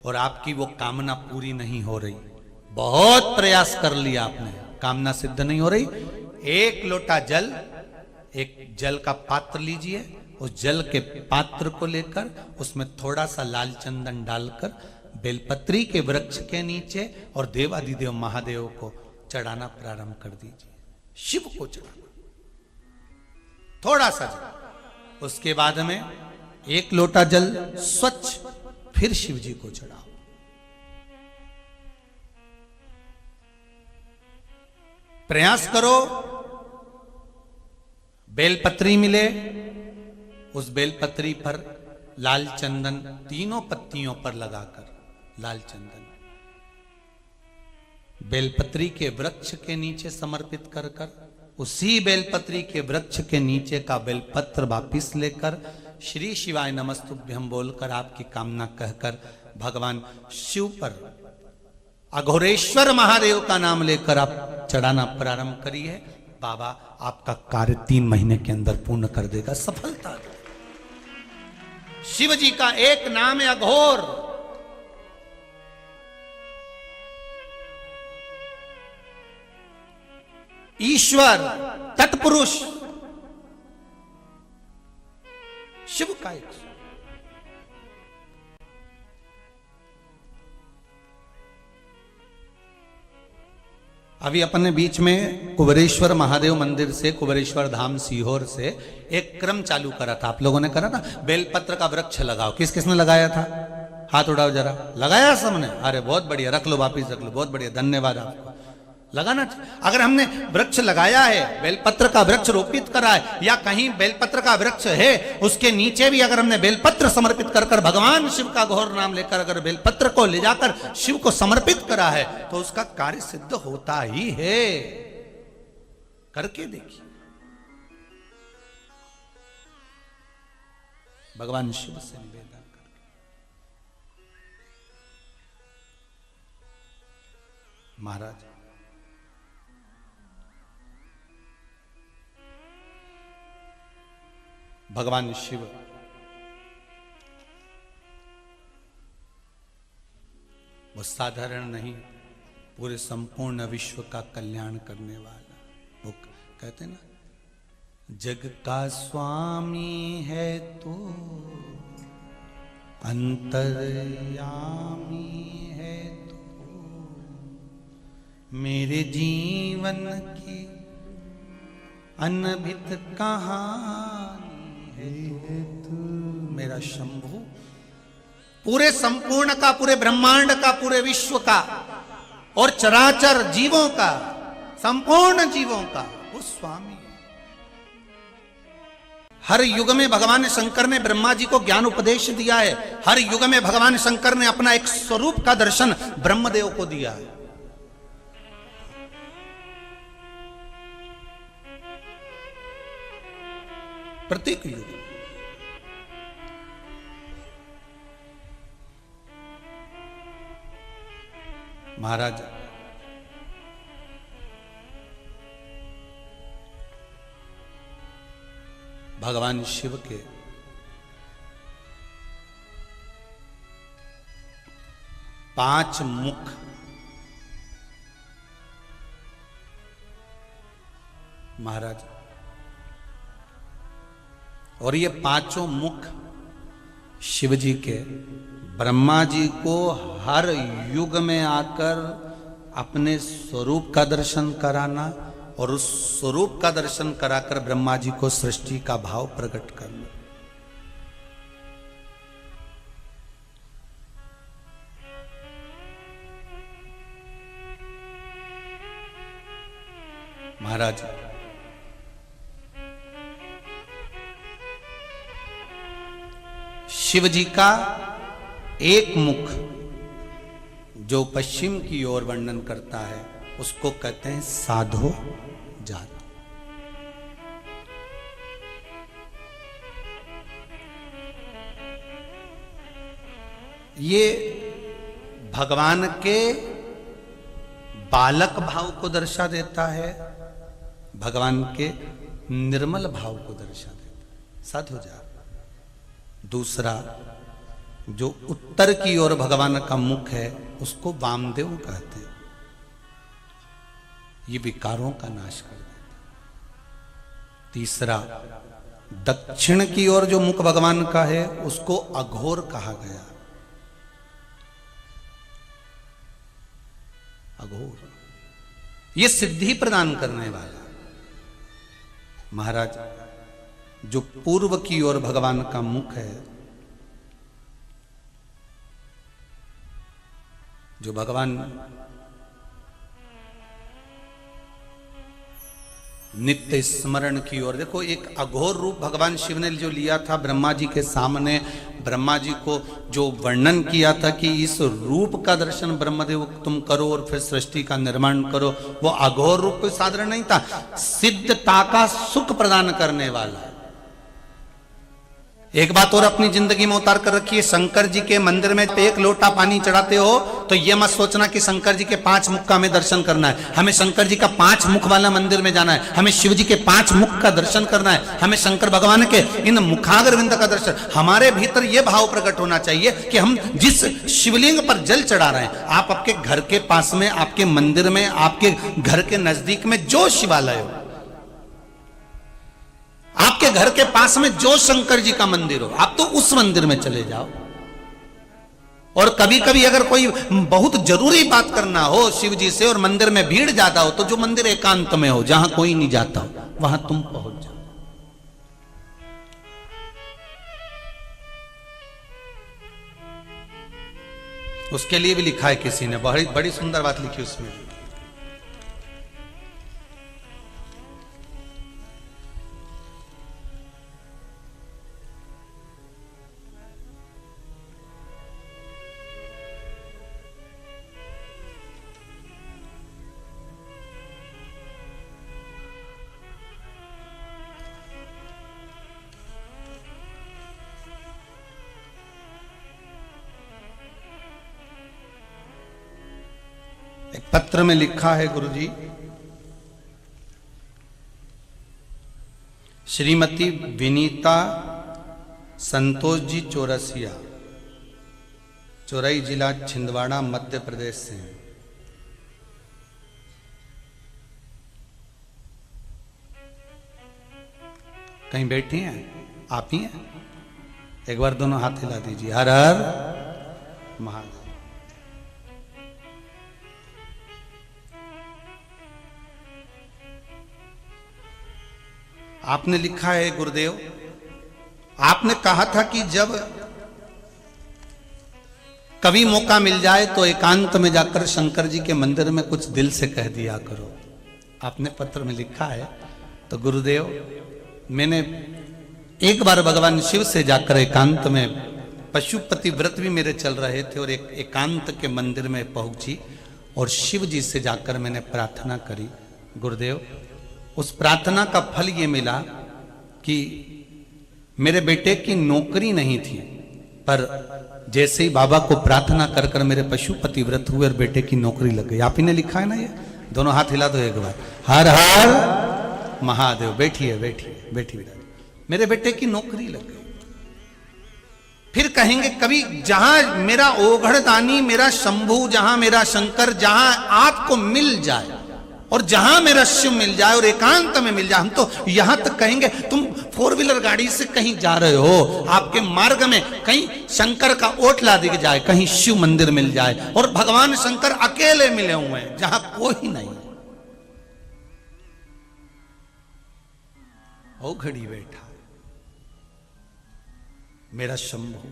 और आपकी वो कामना पूरी नहीं हो रही, बहुत प्रयास कर लिया आपने, कामना सिद्ध नहीं हो रही, एक लोटा जल, एक जल का पात्र लीजिए, उस जल के पात्र को लेकर उसमें थोड़ा सा लाल चंदन डालकर बेलपत्री के वृक्ष के नीचे और देवादिदेव महादेव को चढ़ाना प्रारंभ कर दीजिए, शिव को चढ़ाना थोड़ा सा जल। उसके बाद में एक लोटा जल स्वच्छ फिर शिव जी को चढ़ाओ। प्रयास करो बेलपत्री मिले, उस बेलपत्री पर लाल चंदन तीनों पत्तियों पर लगाकर लाल चंदन बेलपत्री के वृक्ष के नीचे समर्पित कर कर उसी बेलपत्री के वृक्ष के नीचे का बेलपत्र वापिस लेकर श्री शिवाय नमस्तुभ्यं बोलकर आपकी कामना कहकर भगवान शिव पर अघोरेश्वर महादेव का नाम लेकर आप चढ़ाना प्रारंभ करिए। बाबा आपका कार्य 3 महीने के अंदर पूर्ण कर देगा, सफलता देगा। शिव जी का एक नाम है अघोर। ईश्वर, तत्पुरुष, शिव का एक। अभी अपने बीच में कुबेरेश्वर महादेव मंदिर से, कुबेरेश्वर धाम सीहोर से एक क्रम चालू करा था, आप लोगों ने करा ना, बेलपत्र का वृक्ष लगाओ। किस किसने लगाया था? हाथ उठाओ जरा। लगाया सबने? अरे बहुत बढ़िया, रख लो वापिस रख लो, बहुत बढ़िया, धन्यवाद आपको। लगाना चाहिए। अगर हमने वृक्ष लगाया है, बेलपत्र का वृक्ष रोपित करा है, या कहीं बेलपत्र का वृक्ष है उसके नीचे भी अगर हमने बेलपत्र समर्पित कर कर भगवान शिव का घोर नाम लेकर अगर बेलपत्र को ले जाकर शिव को समर्पित करा है तो उसका कार्य सिद्ध होता ही है। करके देखिए, भगवान शिव से निवेदन कर। महाराज भगवान शिव वो साधारण नहीं, पूरे संपूर्ण विश्व का कल्याण करने वाला। वो कहते ना, जग का स्वामी है तू, अंतर्यामी है तू, मेरे जीवन की अनभित कहानी है तू। मेरा शंभु पूरे संपूर्ण का, पूरे ब्रह्मांड का, पूरे विश्व का और चराचर जीवों का, संपूर्ण जीवों का वो स्वामी है। हर युग में भगवान शंकर ने ब्रह्मा जी को ज्ञान उपदेश दिया है। हर युग में भगवान शंकर ने अपना एक स्वरूप का दर्शन ब्रह्मदेव को दिया है। प्रत्येक युग महाराज भगवान शिव के 5 मुख महाराज, और ये 5 मुख शिव जी के ब्रह्मा जी को हर युग में आकर अपने स्वरूप का दर्शन कराना और उस स्वरूप का दर्शन कराकर ब्रह्मा जी को सृष्टि का भाव प्रकट करना। महाराज शिव जी का एक मुख जो पश्चिम की ओर वर्णन करता है उसको कहते हैं साधो जात। ये भगवान के बालक भाव को दर्शा देता है, भगवान के निर्मल भाव को दर्शा देता है, साधो जात। दूसरा जो उत्तर की ओर भगवान का मुख है उसको वामदेव कहते हैं। ये विकारों का नाश कर देता। तीसरा, दक्षिण की ओर जो मुख भगवान का है उसको अघोर कहा गया। अघोर ये सिद्धि प्रदान करने वाला। महाराज, जो पूर्व की ओर भगवान का मुख है, जो भगवान नित्य स्मरण की ओर, देखो एक अघोर रूप भगवान शिव ने जो लिया था ब्रह्मा जी के सामने, ब्रह्मा जी को जो वर्णन किया था कि इस रूप का दर्शन ब्रह्मदेव तुम करो और फिर सृष्टि का निर्माण करो, वो अघोर रूप कोई साधारण नहीं था, सिद्धता का सुख प्रदान करने वाला। एक बात और अपनी जिंदगी में उतार कर रखिए, शंकर जी के मंदिर में एक लोटा पानी चढ़ाते हो तो ये मत सोचना कि शंकर जी के 5 मुख का हमें दर्शन करना है। हमें शंकर जी का 5 मुख वाला मंदिर में जाना है, हमें शिव जी के 5 मुख का दर्शन करना है, हमें शंकर भगवान के इन मुखाग्र विंद का दर्शन। हमारे भीतर ये भाव प्रकट होना चाहिए कि हम जिस शिवलिंग पर जल चढ़ा रहे हैं, आप आपके घर के पास में, आपके मंदिर में, आपके घर के नजदीक में जो शिवालय हो, आपके घर के पास में जो शंकर जी का मंदिर हो, आप तो उस मंदिर में चले जाओ। और कभी कभी अगर कोई बहुत जरूरी बात करना हो शिव जी से और मंदिर में भीड़ ज्यादा हो, तो जो मंदिर एकांत में हो, जहां कोई नहीं जाता हो, वहां तुम पहुंच जाओ। उसके लिए भी लिखा है किसी ने, बड़ी बड़ी सुंदर बात लिखी उसमें। एक पत्र में लिखा है गुरुजी, श्रीमती विनीता संतोष जी चौरसिया, चौरई जिला छिंदवाड़ा मध्य प्रदेश से हैं। कहीं बैठी हैं आप ही हैं? एक बार दोनों हाथ हिला दीजिए। हर हर महादेव। आपने लिखा है गुरुदेव, आपने कहा था कि जब कभी मौका मिल जाए तो एकांत में जाकर शंकर जी के मंदिर में कुछ दिल से कह दिया करो। आपने पत्र में लिखा है। तो गुरुदेव, मैंने एक बार भगवान शिव से जाकर एकांत में, पशुपति व्रत भी मेरे चल रहे थे और एक एकांत के मंदिर में पहुंची और शिव जी से जाकर मैंने प्रार्थना करी। गुरुदेव, उस प्रार्थना का फल ये मिला कि मेरे बेटे की नौकरी नहीं थी, पर जैसे ही बाबा को प्रार्थना कर कर मेरे पशुपति व्रत हुए और बेटे की नौकरी लग गई। आप ही ने लिखा है ना ये? दोनों हाथ हिला दो एक बार। हर हर महादेव। बैठिए बैठिए बैठिए। मेरे बेटे की नौकरी लग गई। फिर कहेंगे कभी जहां मेरा ओघड़दानी, मेरा शंभू, जहां मेरा शंकर, जहां आपको मिल जाए और जहां मेरा शिव मिल जाए और एकांत में मिल जाए, हम तो यहां तक कहेंगे तुम 4 व्हीलर गाड़ी से कहीं जा रहे हो, आपके मार्ग में कहीं शंकर का ओटला दिख जाए, कहीं शिव मंदिर मिल जाए और भगवान शंकर अकेले मिले हुए हैं जहां कोई नहीं है। ओ घड़ी बैठा मेरा शंभू,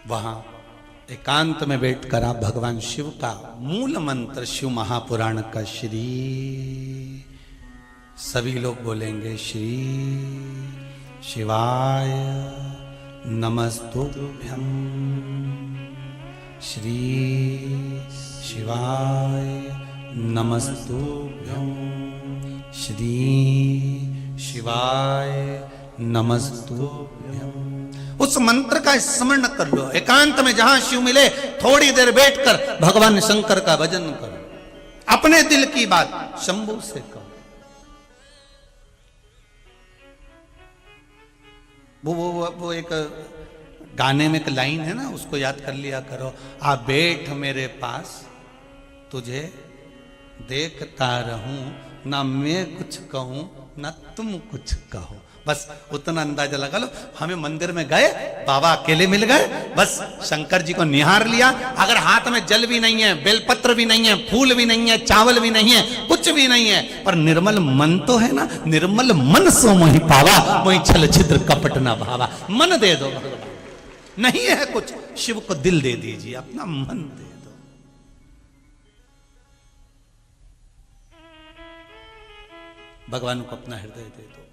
वहां एकांत में बैठकर आप भगवान शिव का मूल मंत्र, शिव महापुराण का श्री, सभी लोग बोलेंगे श्री शिवाय नमस्तुभ्यं, श्री शिवाय नमस्तुभ्यं, श्री शिवाय नमस्तुभ्यं। उस मंत्र का स्मरण कर लो। एकांत में जहां शिव मिले थोड़ी देर बैठकर भगवान शंकर का भजन करो। अपने दिल की बात शंभू से कहो। वो एक गाने में एक लाइन है ना, उसको याद कर लिया करो। आ बैठ मेरे पास तुझे देखता रहूं, ना मैं कुछ कहूं ना तुम कुछ कहो। बस उतना अंदाजा लगा लो। हमें मंदिर में गए, बाबा अकेले मिल गए, बस शंकर जी को निहार लिया। अगर हाथ में जल भी नहीं है, बेलपत्र भी नहीं है, फूल भी नहीं है, चावल भी नहीं है, कुछ भी नहीं है, पर निर्मल मन तो है ना। निर्मल मन सो मोहि पावा, मोहि छल छिद्र कपट ना भावा। मन दे दो भगवान। नहीं है कुछ, शिव को दिल दे दीजिए, अपना मन दे दो। भगवान को अपना हृदय दे दो।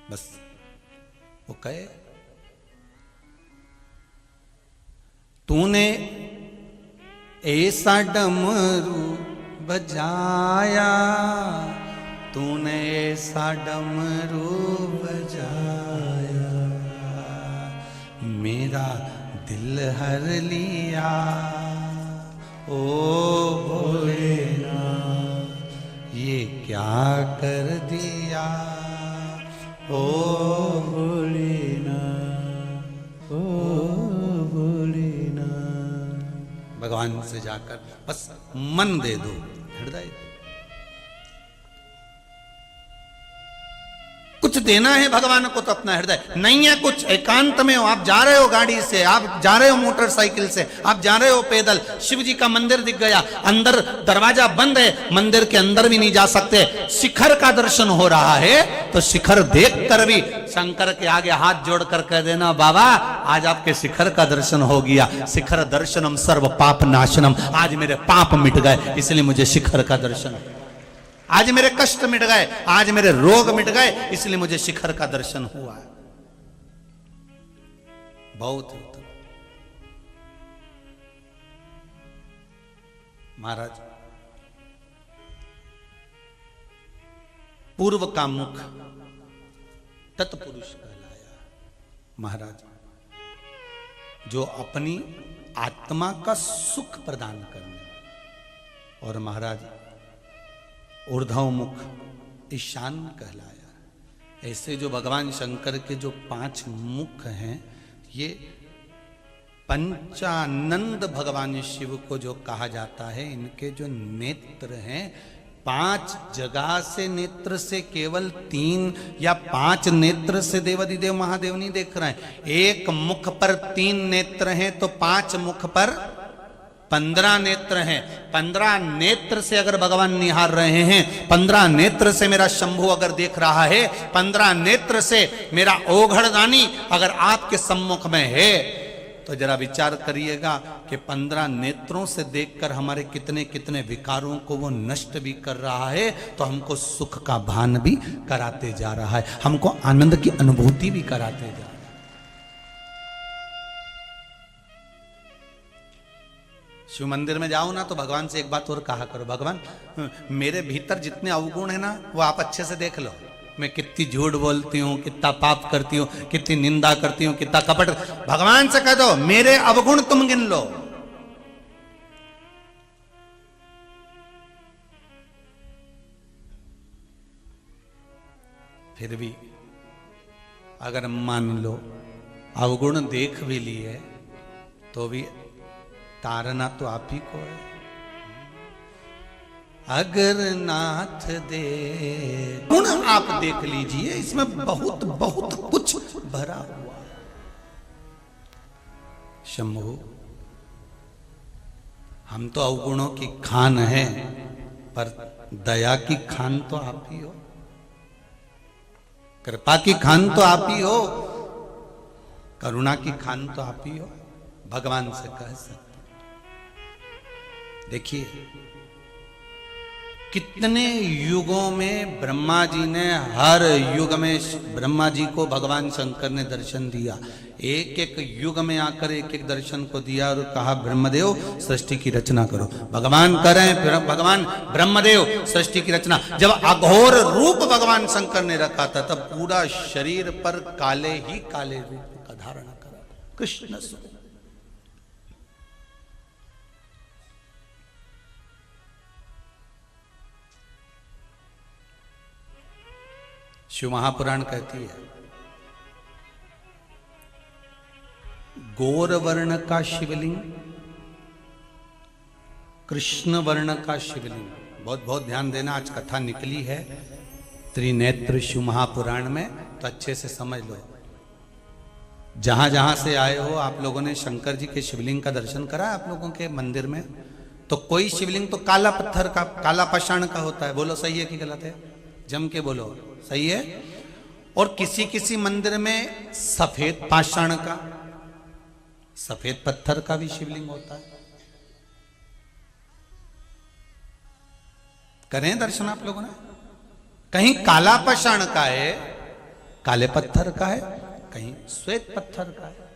बस वो कहे, तूने ऐसा डमरू बजाया, तूने ऐसा डमरू बजाया, मेरा दिल हर लिया। ओ भोलेनाथ ये क्या कर दिया। ओ भोलेनाथ, ओ भोलेनाथ। भगवान से जाकर बस मन दे दो, हृदय। कुछ देना है भगवान को तो अपना हृदय। नहीं है कुछ, एकांत में हो, आप जा रहे हो गाड़ी से, आप जा रहे हो मोटरसाइकिल से, आप जा रहे हो पैदल, शिव जी का मंदिर दिख गया, अंदर दरवाजा बंद है, मंदिर के अंदर भी नहीं जा सकते, शिखर का दर्शन हो रहा है, तो शिखर देख कर भी शंकर के आगे हाथ जोड़कर कह देना, बाबा आज आपके शिखर का दर्शन हो गया। शिखर दर्शनम सर्व पाप नाशनम। आज मेरे पाप मिट गए, इसलिए मुझे शिखर का दर्शन। आज मेरे कष्ट मिट गए, आज मेरे रोग मिट गए, इसलिए मुझे शिखर का दर्शन हुआ। बहुत उत्तम। महाराज, पूर्व का मुख तत्पुरुष कहलाया। महाराज, जो अपनी आत्मा का सुख प्रदान करने, और महाराज ऊर्ध्व मुख ईशान कहलाया। ऐसे जो भगवान शंकर के जो 5 मुख हैं, ये पंचानंद भगवान शिव को जो कहा जाता है, इनके जो नेत्र हैं, 5 जगह से नेत्र से केवल 3 या 5 नेत्र से देवाधिदेव महादेव नहीं देख रहे हैं। एक मुख पर 3 नेत्र हैं, तो 5 मुख पर 15 नेत्र हैं। 15 नेत्र से अगर भगवान निहार रहे हैं, 15 नेत्र से मेरा शंभु अगर देख रहा है, 15 नेत्र से मेरा ओघड़दानी अगर आपके सम्मुख में है, तो जरा विचार करिएगा कि 15 नेत्रों से देखकर हमारे कितने कितने विकारों को वो नष्ट भी कर रहा है, तो हमको सुख का भान भी कराते जा रहा है, हमको आनंद की अनुभूति भी कराते जा रहा है। शिव मंदिर में जाओ ना, तो भगवान से एक बात और कहा करो, भगवान मेरे भीतर जितने अवगुण है ना, वो आप अच्छे से देख लो। मैं कितनी झूठ बोलती हूँ, कितना पाप करती हूँ, कितनी निंदा करती हूँ, कितना कपट। भगवान से कह दो मेरे अवगुण तुम गिन लो। फिर भी अगर मान लो अवगुण देख भी लिए, तो भी तारना तो आप ही को है। अगर नाथ दे गुण आप देख लीजिए, इसमें बहुत बहुत कुछ भरा हुआ। शंभु, हम तो अवगुणों की खान है, पर दया की खान तो आप ही हो, कृपा की खान तो आप ही हो, करुणा की खान तो आप ही हो। भगवान से कह सकते। देखिए कितने युगों में ब्रह्मा जी ने, हर युग में ब्रह्मा जी को भगवान शंकर ने दर्शन दिया। एक एक युग में आकर एक एक दर्शन को दिया और कहा ब्रह्मदेव सृष्टि की रचना करो। भगवान करें, भगवान ब्रह्मदेव सृष्टि की रचना। जब अघोर रूप भगवान शंकर ने रखा था, तब पूरा शरीर पर काले ही काले रूप का धारण कृष्ण स्वरूप। शिव महापुराण कहती है गौर वर्ण का शिवलिंग, कृष्ण वर्ण का शिवलिंग। बहुत बहुत ध्यान देना, आज कथा निकली है त्रिनेत्र शिव महापुराण में, तो अच्छे से समझ लो। जहां जहां से आए हो आप लोगों ने शंकर जी के शिवलिंग का दर्शन करा आप लोगों के मंदिर में? तो कोई शिवलिंग तो काला पत्थर का, काला पाषाण का होता है। बोलो सही है कि गलत है? जम के बोलो, सही है। और किसी किसी मंदिर में सफेद पाषाण का, सफेद पत्थर का भी शिवलिंग होता है। करें दर्शन आप लोगों ने? कहीं काला पाषाण का है, काले पत्थर का है, कहीं श्वेत पत्थर का है,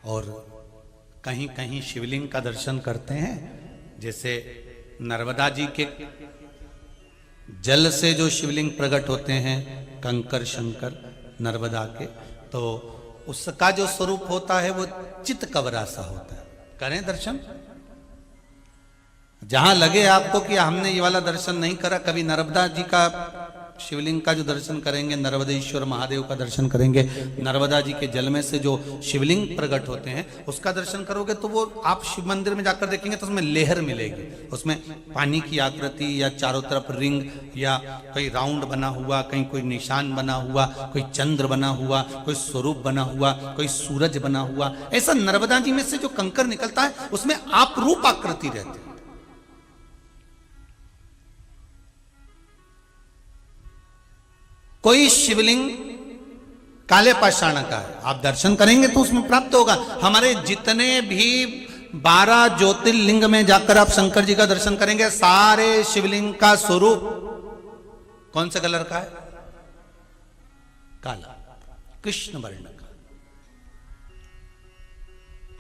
और कहीं कहीं शिवलिंग का दर्शन करते हैं। जैसे नर्मदा जी के जल से जो शिवलिंग प्रकट होते हैं, कंकर शंकर नर्मदा के, तो उसका जो स्वरूप होता है वो चित कवरा सा होता है। करें दर्शन? जहां लगे आपको कि हमने ये वाला दर्शन नहीं करा, कभी नर्मदा जी का शिवलिंग का जो दर्शन करेंगे, नर्मदेश्वर महादेव का दर्शन करेंगे, नर्मदा जी के जल में से जो शिवलिंग प्रकट होते हैं उसका दर्शन करोगे, तो वो आप शिव मंदिर में जाकर देखेंगे तो उसमें लेहर मिलेगी, उसमें पानी की आकृति या चारों तरफ रिंग या कोई राउंड बना हुआ, कहीं कोई निशान बना हुआ, कोई चंद्र बना हुआ, कोई स्वरूप बना हुआ, कोई सूरज बना हुआ। ऐसा नर्मदा जी में से जो कंकर निकलता है उसमें आप रूप आकृति रहती है। कोई शिवलिंग काले पाषाण का है, आप दर्शन करेंगे तो उसमें प्राप्त होगा। हमारे जितने भी 12 ज्योतिर्लिंग में जाकर आप शंकर जी का दर्शन करेंगे, सारे शिवलिंग का स्वरूप कौन से कलर का है? काला, कृष्ण वर्ण का।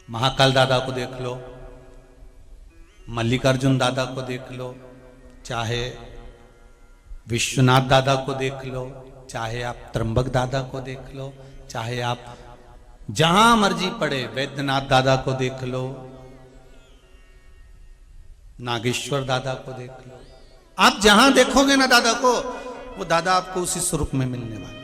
महाकाल दादा को देख लो, मल्लिकार्जुन दादा को देख लो, चाहे विश्वनाथ दादा को देख लो, चाहे आप त्र्यंबक दादा को देख लो, चाहे आप जहां मर्जी पड़े वैद्यनाथ दादा को देख लो, नागेश्वर दादा को देख लो। आप जहां देखोगे ना दादा को, वो दादा आपको उसी स्वरूप में मिलने वाले।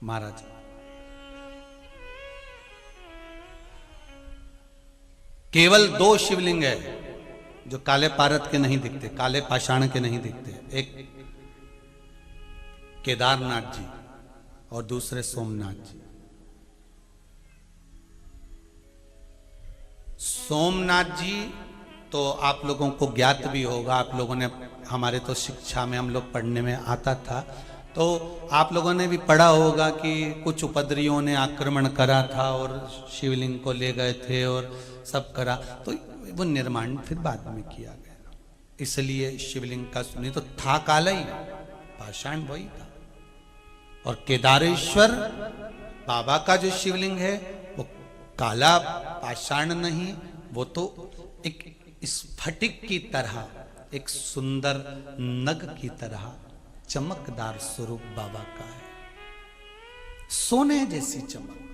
महाराज केवल 2 शिवलिंग है जो काले पारत के नहीं दिखते, काले पाषाण के नहीं दिखते। एक केदारनाथ जी और दूसरे सोमनाथ जी। सोमनाथ जी तो आप लोगों को ज्ञात भी होगा, आप लोगों ने, हमारे तो शिक्षा में हम लोग पढ़ने में आता था, तो आप लोगों ने भी पढ़ा होगा कि कुछ उपद्रवियों ने आक्रमण करा था और शिवलिंग को ले गए थे और सब करा, तो वो निर्माण फिर बाद में किया गया। इसलिए शिवलिंग का सुनी तो था काला ही, पाषाण वही था। और केदारेश्वर बाबा का जो शिवलिंग है वो काला पाषाण नहीं, वो तो एक स्फटिक की तरह, एक सुंदर नग की तरह चमकदार स्वरूप बाबा का है, सोने जैसी चमक।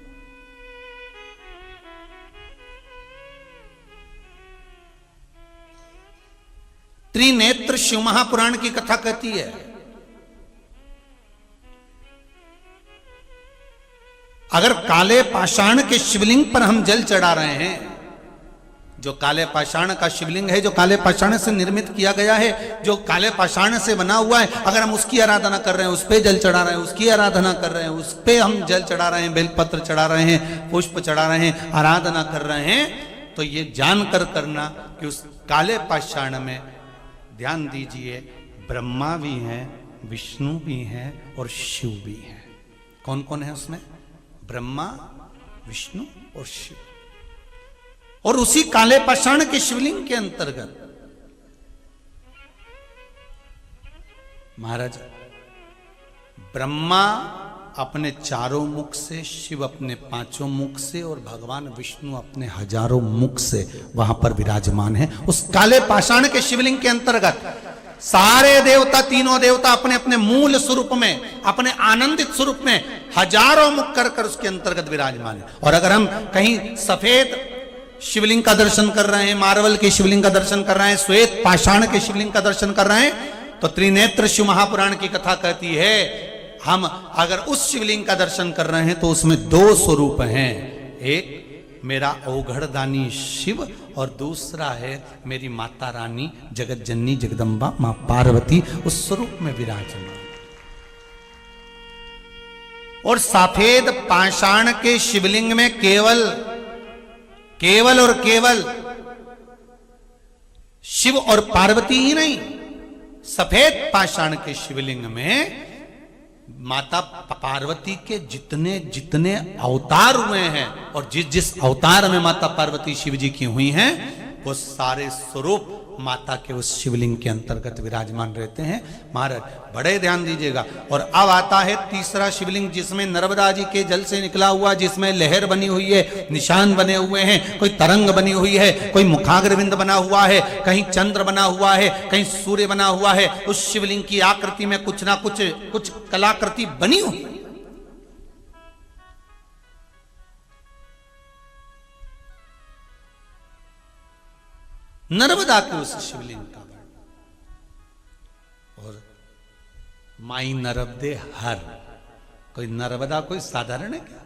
त्रिनेत्र शिव महापुराण की कथा कहती है अगर काले पाषाण के शिवलिंग पर हम जल चढ़ा रहे हैं, जो काले पाषाण का शिवलिंग है, जो काले पाषाण से निर्मित किया गया है, जो काले पाषाण से बना हुआ है, अगर हम उसकी आराधना कर रहे हैं, उस पे जल चढ़ा रहे हैं, उसकी आराधना कर रहे हैं, उस पे हम जल चढ़ा रहे हैं, बेलपत्र चढ़ा रहे हैं, पुष्प चढ़ा रहे हैं, आराधना कर रहे हैं, तो ये जानकर करना कि उस काले पाषाण में, ध्यान दीजिए, ब्रह्मा भी हैं, विष्णु भी हैं और शिव भी हैं। कौन कौन है उसमें? ब्रह्मा, विष्णु और शिव। और उसी काले पाषाण के शिवलिंग के अंतर्गत महाराज ब्रह्मा अपने चारों मुख से, शिव अपने पांचों मुख से और भगवान विष्णु अपने हजारों मुख से वहां पर विराजमान है। उस काले पाषाण के शिवलिंग के अंतर्गत सारे देवता, तीनों देवता अपने अपने मूल स्वरूप में, अपने आनंदित स्वरूप में हजारों मुख कर कर उसके अंतर्गत विराजमान है। और अगर हम कहीं सफेद शिवलिंग का दर्शन कर रहे हैं, मार्बल के शिवलिंग का दर्शन कर रहे हैं, श्वेत पाषाण के शिवलिंग का दर्शन कर रहे हैं, तो त्रिनेत्र शिव महापुराण की कथा कहती है, हम अगर उस शिवलिंग का दर्शन कर रहे हैं तो उसमें दो स्वरूप हैं। एक मेरा औघड़दानी शिव और दूसरा है मेरी माता रानी जगत जननी जगदम्बा मां पार्वती उस स्वरूप में विराजमान। और सफेद पाषाण के शिवलिंग में केवल और केवल शिव और पार्वती ही नहीं, सफेद पाषाण के शिवलिंग में माता पार्वती के जितने जितने अवतार हुए हैं और जिस जिस अवतार में माता पार्वती शिव जी की हुई हैं, वो सारे स्वरूप माता के उस शिवलिंग के अंतर्गत विराजमान रहते हैं। महाराज बड़े ध्यान दीजिएगा। और अब आता है तीसरा शिवलिंग, जिसमें नर्मदा जी के जल से निकला हुआ, जिसमें लहर बनी हुई है, निशान बने हुए हैं, कोई तरंग बनी हुई है, कोई मुखाग्रविंद बना हुआ है, कहीं चंद्र बना हुआ है, कहीं सूर्य बना हुआ है। उस शिवलिंग की आकृति में कुछ ना कुछ कलाकृति बनी हुई है। नर्मदा के उस शिवलिंग का वर्णन। और माई नर्मदे हर, कोई नर्मदा कोई साधारण है क्या,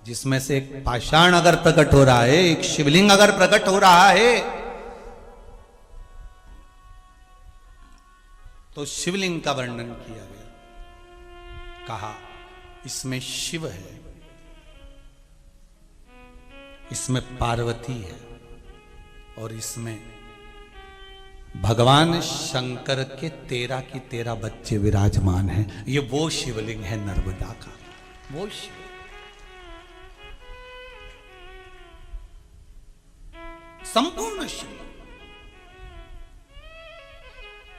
जिसमें से एक पाषाण अगर प्रकट हो रहा है, एक शिवलिंग अगर प्रकट हो रहा है, तो शिवलिंग का वर्णन किया गया। कहा इसमें शिव है, इसमें पार्वती है और इसमें भगवान शंकर के 13 की 13 बच्चे विराजमान हैं। ये वो शिवलिंग है नर्मदा का, वो शिव। संपूर्ण शिव।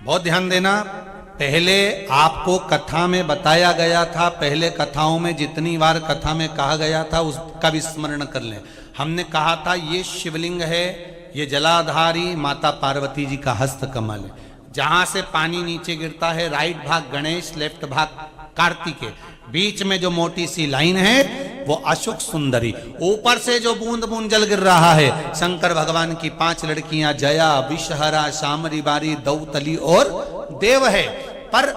बहुत ध्यान देना, पहले आपको कथा में बताया गया था, पहले कथाओं में जितनी बार कथा में कहा गया था उसका भी स्मरण कर लें। हमने कहा था ये शिवलिंग है, ये जलाधारी माता पार्वती जी का हस्त कमल है। जहां से पानी नीचे गिरता है, राइट भाग गणेश, लेफ्ट भाग कार्तिकेय, बीच में जो मोटी सी लाइन है वो अशोक सुंदरी, ऊपर से जो बूंद बूंद जल गिर रहा है शंकर भगवान की 5 लड़कियां जया, विषहरा, शामरी बारी, दौतली और देव है। पर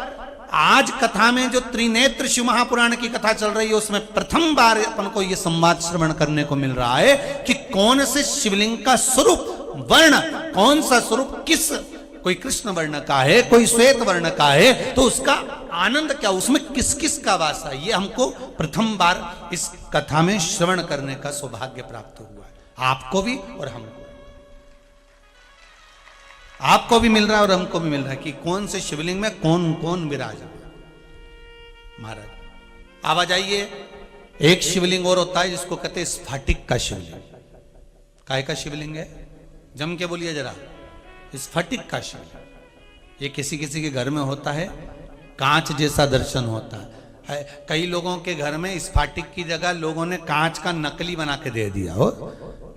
आज कथा में जो त्रिनेत्र शिव महापुराण की कथा चल रही है उसमें प्रथम बार अपन को यह संवाद श्रवण करने को मिल रहा है कि कौन से शिवलिंग का स्वरूप, वर्ण, कौन सा स्वरूप किस, कोई कृष्ण वर्ण का है, कोई श्वेत वर्ण का है, तो उसका आनंद क्या, उसमें किस किस का वास है, ये हमको प्रथम बार इस कथा में श्रवण करने का सौभाग्य प्राप्त हुआ है। आपको भी और हमको, आपको भी मिल रहा है और हमको भी मिल रहा है कि कौन से शिवलिंग में कौन कौन विराजमान। महाराज अब आ जाइए, एक शिवलिंग और होता है जिसको कहते हैं स्फटिक का शिवलिंग। काय का शिवलिंग है, जम के बोलिए जरा, स्फटिक का शिवलिंग। ये किसी किसी के घर में होता है, कांच जैसा दर्शन होता है। कई लोगों के घर में स्फटिक की जगह लोगों ने कांच का नकली बना के दे दिया हो,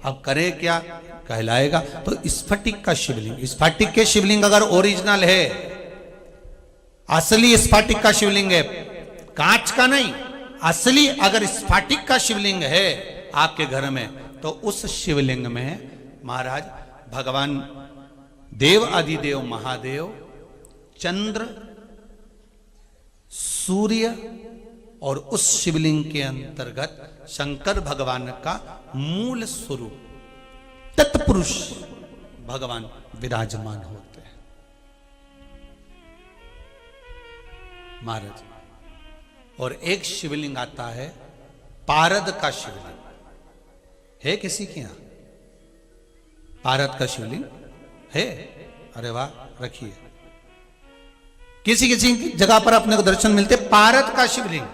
अब करे क्या, कहलाएगा। तो स्फटिक का शिवलिंग, स्फटिक के शिवलिंग अगर ओरिजिनल है, असली स्फटिक का शिवलिंग है, कांच का नहीं, असली अगर स्फटिक का शिवलिंग है आपके घर में, तो उस शिवलिंग में महाराज भगवान देव आदिदेव महादेव, चंद्र, सूर्य और उस शिवलिंग के अंतर्गत शंकर भगवान का मूल स्वरूप तत्पुरुष भगवान विराजमान होते हैं। महाराज और एक शिवलिंग आता है पारद का शिवलिंग, है किसी के यहां पारद का शिवलिंग है? अरे वाह, रखिए। किसी किसी जगह पर अपने को दर्शन मिलते पारद का शिवलिंग।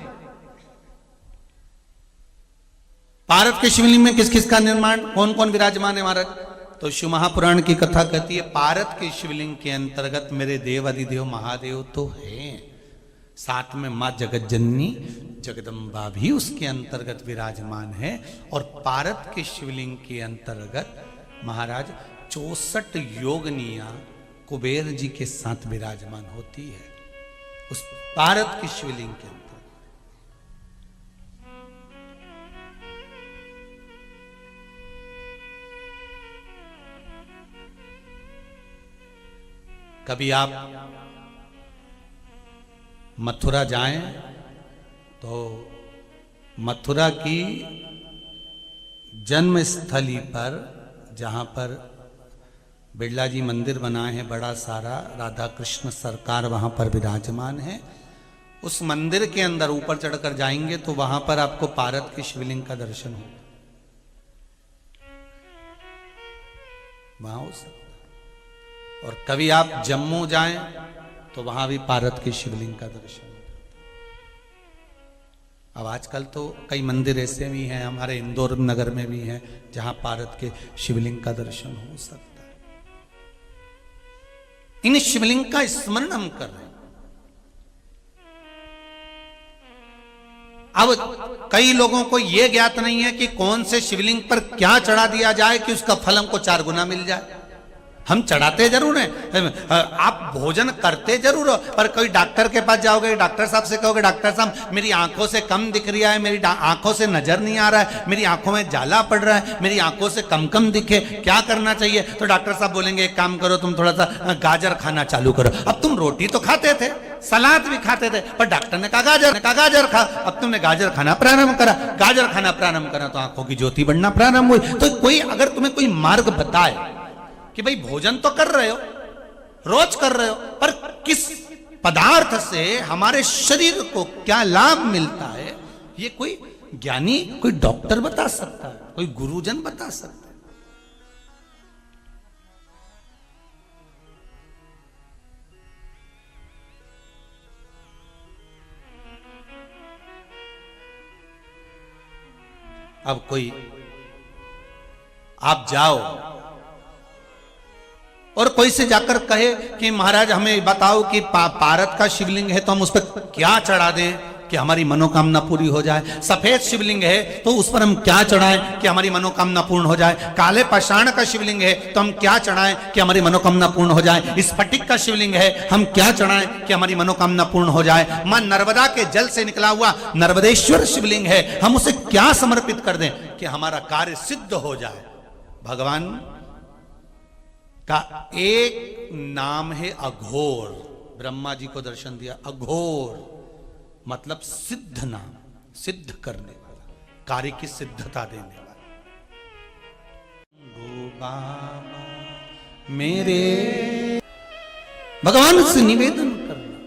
पारद के शिवलिंग में किस किस का निर्माण, कौन कौन विराजमान है महाराज? तो शिव महापुराण की कथा कहती है पारद के शिवलिंग के अंतर्गत मेरे देव अधिदेव महादेव तो हैं, साथ में माँ जगज्जननी जगदम्बा भी उसके अंतर्गत विराजमान है। और पारद के शिवलिंग के अंतर्गत महाराज 64 योगनिया कुबेर जी के साथ विराजमान होती है उस पारद के शिवलिंग के अंदर। कभी आप मथुरा जाएं तो मथुरा की जन्म स्थली पर जहां पर बिरला जी मंदिर बनाए हैं बड़ा सारा, राधा कृष्ण सरकार वहां पर विराजमान है, उस मंदिर के अंदर ऊपर चढ़कर जाएंगे तो वहां पर आपको पारद के शिवलिंग का दर्शन होगा। वहां हो सकता। और कभी आप जम्मू जाएं तो वहां भी पारद के शिवलिंग का दर्शन होगा। अब आजकल तो कई मंदिर ऐसे भी हैं, हमारे इंदौर नगर में भी हैं, जहां पारद के शिवलिंग का दर्शन हो सकता है। इन शिवलिंग का स्मरण हम कर रहे हैं। अब कई लोगों को यह ज्ञात नहीं है कि कौन से शिवलिंग पर क्या चढ़ा दिया जाए कि उसका फल हमको 4 गुना मिल जाए। हम चढ़ाते जरूर हैं, आप भोजन करते जरूर हो, पर कोई डॉक्टर के पास जाओगे, डॉक्टर साहब से कहोगे डॉक्टर साहब मेरी आंखों से कम दिख रहा है, मेरी आंखों से नजर नहीं आ रहा है, मेरी आंखों में जाला पड़ रहा है, मेरी आंखों से कम कम दिखे, क्या करना चाहिए? तो डॉक्टर साहब बोलेंगे एक काम करो, तुम थोड़ा सा गाजर खाना चालू करो। अब तुम रोटी तो खाते थे, सलाद भी खाते थे, पर डॉक्टर ने कहा गाजर खा। अब तुमने गाजर खाना प्रारंभ करा, गाजर खाना प्रारंभ करा तो आंखों की ज्योति बढ़ना प्रारंभ हुई। तो कोई अगर तुम्हें कोई मार्ग बताए कि भाई भोजन तो कर रहे हो, रोज कर रहे हो, पर किस पदार्थ से हमारे शरीर को क्या लाभ मिलता है, ये कोई ज्ञानी, कोई डॉक्टर बता सकता है, कोई गुरुजन बता सकता है। अब कोई आप जाओ और कोई से जाकर कहे कि महाराज हमें बताओ कि पारद का शिवलिंग है तो हम उस पर क्या चढ़ा दें कि हमारी मनोकामना पूरी हो जाए। सफेद शिवलिंग है तो उस पर हम क्या चढ़ाएं कि हमारी मनोकामना पूर्ण हो जाए। काले पाषाण का शिवलिंग है तो हम क्या चढ़ाएं कि हमारी मनोकामना पूर्ण हो जाए। स्फटिक का शिवलिंग है हम क्या चढ़ाएं कि हमारी मनोकामना पूर्ण हो जाए। मां नर्मदा के जल से निकला हुआ नर्मदेश्वर शिवलिंग है, हम उसे क्या समर्पित कर दें कि हमारा कार्य सिद्ध हो जाए। भगवान का एक नाम है अघोर। ब्रह्मा जी को दर्शन दिया, अघोर मतलब सिद्ध नाम, सिद्ध करने वाला, कार्य की सिद्धता देने वाला। गो बाबा मेरे, भगवान से निवेदन करना।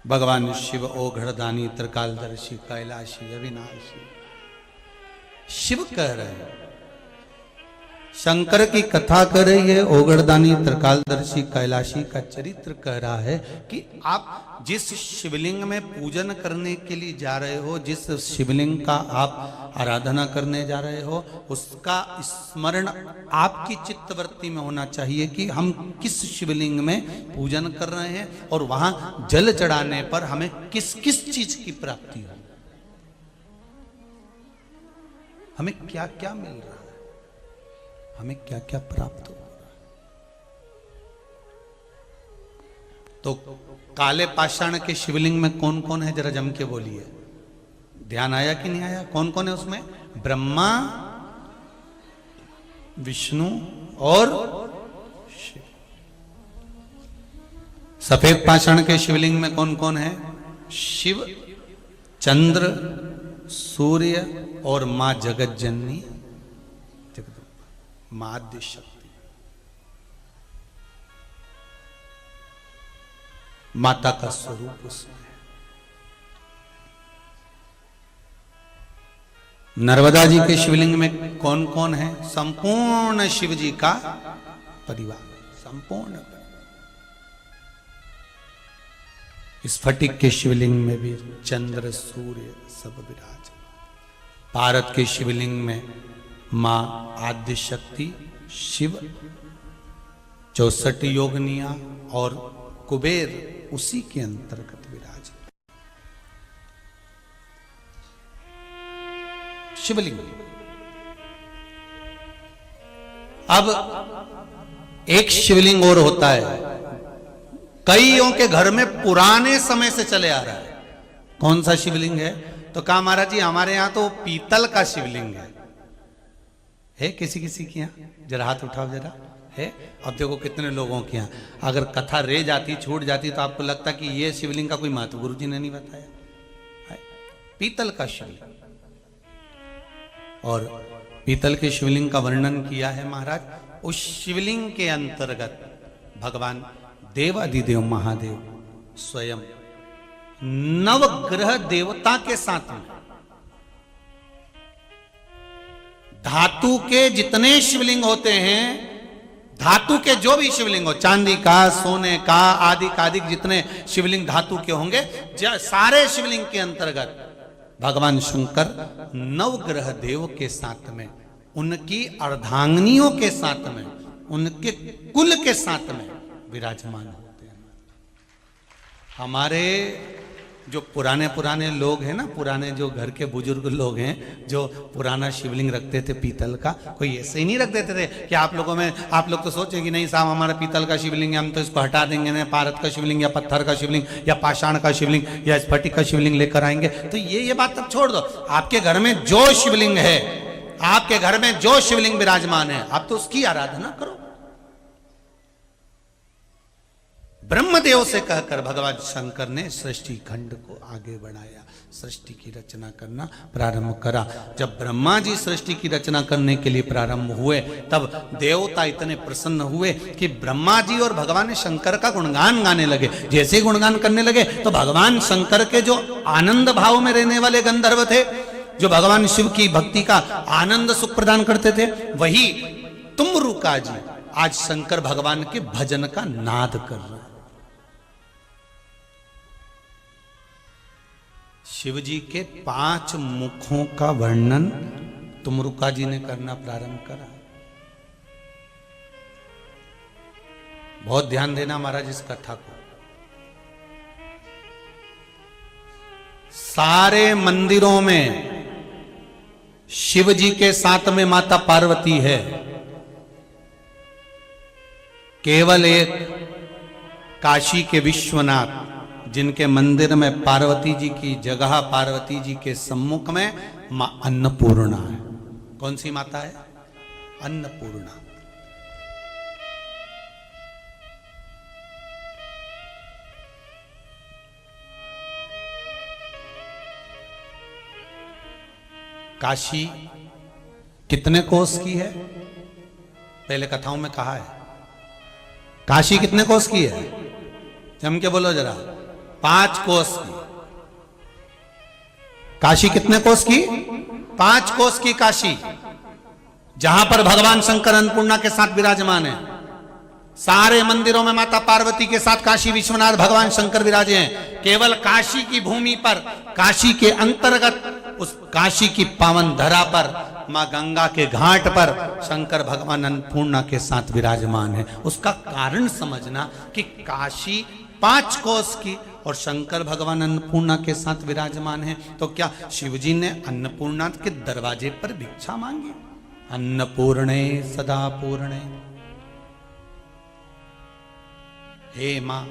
भगवान शिव ओघड़दानी त्रिकालदर्शी कैलाशी अविनाशी शिव कह रहे हैं, शंकर की कथा कर रही है, ओगड़दानी त्रिकालदर्शी कैलाशी का चरित्र कह रहा है कि आप जिस शिवलिंग में पूजन करने के लिए जा रहे हो, जिस शिवलिंग का आप आराधना करने जा रहे हो, उसका स्मरण आपकी चित्तवृत्ति में होना चाहिए कि हम किस शिवलिंग में पूजन कर रहे हैं और वहां जल चढ़ाने पर हमें किस किस चीज की प्राप्ति हो, हमें क्या क्या मिल रहा है, हमें क्या क्या प्राप्त हो रहा है। तो काले पाषाण के शिवलिंग में कौन कौन है जरा जम के बोलिए, ध्यान आया कि नहीं आया? कौन कौन है उसमें? ब्रह्मा, विष्णु और शिव। सफेद पाषाण के शिवलिंग में कौन कौन है? शिव, चंद्र, सूर्य और मां जगज्जननी मां आद्य शक्ति, माता का स्वरूप उसमें है। नर्मदा जी के शिवलिंग में कौन कौन है? संपूर्ण शिव जी का परिवार, संपूर्ण। स्फटिक के शिवलिंग में भी चंद्र सूर्य सब विराज। पारद के शिवलिंग में मां आद्य शक्ति शिव 64 योगनिया और कुबेर उसी के अंतर्गत विराज। शिवलिंग। अब एक शिवलिंग और होता है, कईयों के घर में पुराने समय से चले आ रहा है। कौन सा शिवलिंग है? तो कहा महाराज जी हमारे यहां तो पीतल का शिवलिंग है किसी किसी के यहाँ? जरा हाथ उठाओ जरा। है? अब देखो कितने लोगों के यहाँ अगर कथा रह जाती, छूट जाती, तो आपको लगता कि ये शिवलिंग का कोई महत्व गुरु जी ने नहीं बताया है। पीतल का शिवलिंग। और पीतल के शिवलिंग का वर्णन किया है महाराज। उस शिवलिंग के अंतर्गत भगवान देवाधिदेव महादेव स्वयं नवग्रह देवता के साथ में धातु के जितने शिवलिंग होते हैं, धातु के जो भी शिवलिंग हो, चांदी का, सोने का, आदि जितने शिवलिंग धातु के होंगे, सारे शिवलिंग के अंतर्गत भगवान शंकर नवग्रह देव के साथ में, उनकी अर्धांगिनियों के साथ में, उनके कुल के साथ में विराजमान होते हैं। हमारे जो पुराने लोग हैं ना, पुराने जो घर के बुजुर्ग लोग हैं, जो पुराना शिवलिंग रखते थे पीतल का, कोई ऐसे ही नहीं रख देते थे कि आप लोगों में, आप लोग तो सोचे कि नहीं साहब हमारा पीतल का शिवलिंग है, हम तो इसको हटा देंगे, ना पारद का शिवलिंग या पत्थर का शिवलिंग या पाषाण का शिवलिंग या स्फटिक का शिवलिंग लेकर आएंगे। तो ये बात तब छोड़ दो। आपके घर में जो शिवलिंग है, आपके घर में जो शिवलिंग विराजमान है, आप तो उसकी आराधना करो। ब्रह्मदेव से कहकर भगवान शंकर ने सृष्टि खंड को आगे बढ़ाया, सृष्टि की रचना करना प्रारंभ करा। जब ब्रह्मा जी सृष्टि की रचना करने के लिए प्रारंभ हुए, तब देवता इतने प्रसन्न हुए कि ब्रह्मा जी और भगवान शंकर का गुणगान गाने लगे। जैसे ही गुणगान करने लगे तो भगवान शंकर के जो आनंद भाव में रहने वाले गंधर्व थे, जो भगवान शिव की भक्ति का आनंद सुख प्रदान करते थे, वही तुमरुका जी आज शंकर भगवान के भजन का नाद कर रहे हैं। शिव जी के 5 मुखों का वर्णन तुमरुका जी ने करना प्रारंभ करा। बहुत ध्यान देना महाराज इस कथा को। सारे मंदिरों में शिव जी के साथ में माता पार्वती है, केवल एक काशी के विश्वनाथ, जिनके मंदिर में पार्वती जी की जगह, पार्वती जी के सम्मुख में मां अन्नपूर्णा है। कौन सी माता है? अन्नपूर्णा। काशी कितने कोस की है? पहले कथाओं में कहा है। काशी कितने कोस की है? जम के बोलो जरा। 5 कोस की। काशी कितने कोस की? 5 कोस की काशी, जहां पर भगवान शंकर अन्नपूर्णा के साथ विराजमान है। सारे मंदिरों में माता पार्वती के साथ काशी विश्वनाथ भगवान शंकर विराजे हैं। केवल काशी की भूमि पर, काशी के अंतर्गत, उस काशी की पावन धरा पर, मां गंगा के घाट पर शंकर भगवान अन्नपूर्णा के साथ विराजमान है। उसका कारण समझना कि काशी 5 कोस की और शंकर भगवान अन्नपूर्णा के साथ विराजमान है। तो क्या शिवजी ने अन्नपूर्णा के दरवाजे पर भिक्षा मांगी? अन्नपूर्णे सदा पूर्णे, हे मां,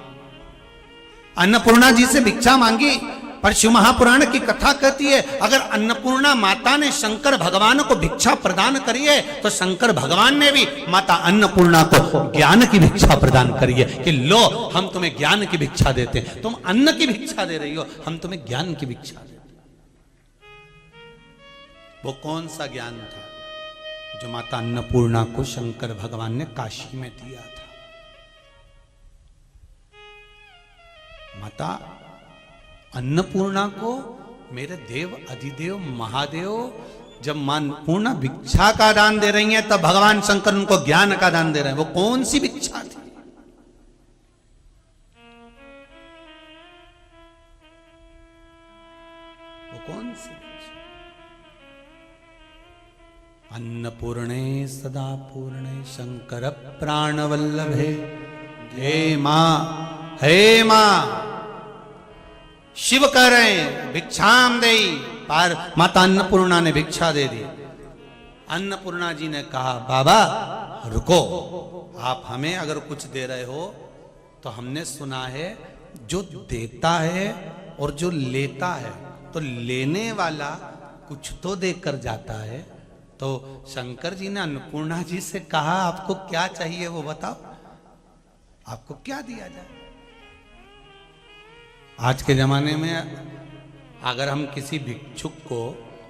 अन्नपूर्णा जी से भिक्षा मांगी। पर शिव महापुराण की कथा कहती है, अगर अन्नपूर्णा माता ने शंकर भगवान को भिक्षा प्रदान करी है, तो शंकर भगवान ने भी माता अन्नपूर्णा को ज्ञान की भिक्षा प्रदान करी है कि लो हम तुम्हें ज्ञान की भिक्षा देते हैं। तुम अन्न की भिक्षा दे रही हो, हम तुम्हें ज्ञान की भिक्षा देते। वो कौन सा ज्ञान था जो माता अन्नपूर्णा को शंकर भगवान ने काशी में दिया था? माता अन्नपूर्णा को मेरे देव अधिदेव महादेव जब मां पूर्णा भिक्षा का दान दे रही हैं, तब भगवान शंकर उनको ज्ञान का दान दे रहे हैं। वो कौन सी भिक्षा थी? वो कौन सी भिक्षा? अन्नपूर्णे सदा पूर्णे शंकर प्राणवल्लभे हे मां, हे मां। शिव कह रहे हैं भिक्षाम देई, पर माता अन्नपूर्णा ने भिक्षा दे दी। अन्नपूर्णा जी ने कहा बाबा रुको, आप हमें अगर कुछ दे रहे हो तो हमने सुना है जो देता है और जो लेता है, तो लेने वाला कुछ तो देकर जाता है। तो शंकर जी ने अन्नपूर्णा जी से कहा आपको क्या चाहिए वो बताओ, आपको क्या दिया जाए। आज के जमाने में अगर हम किसी भिक्षुक को,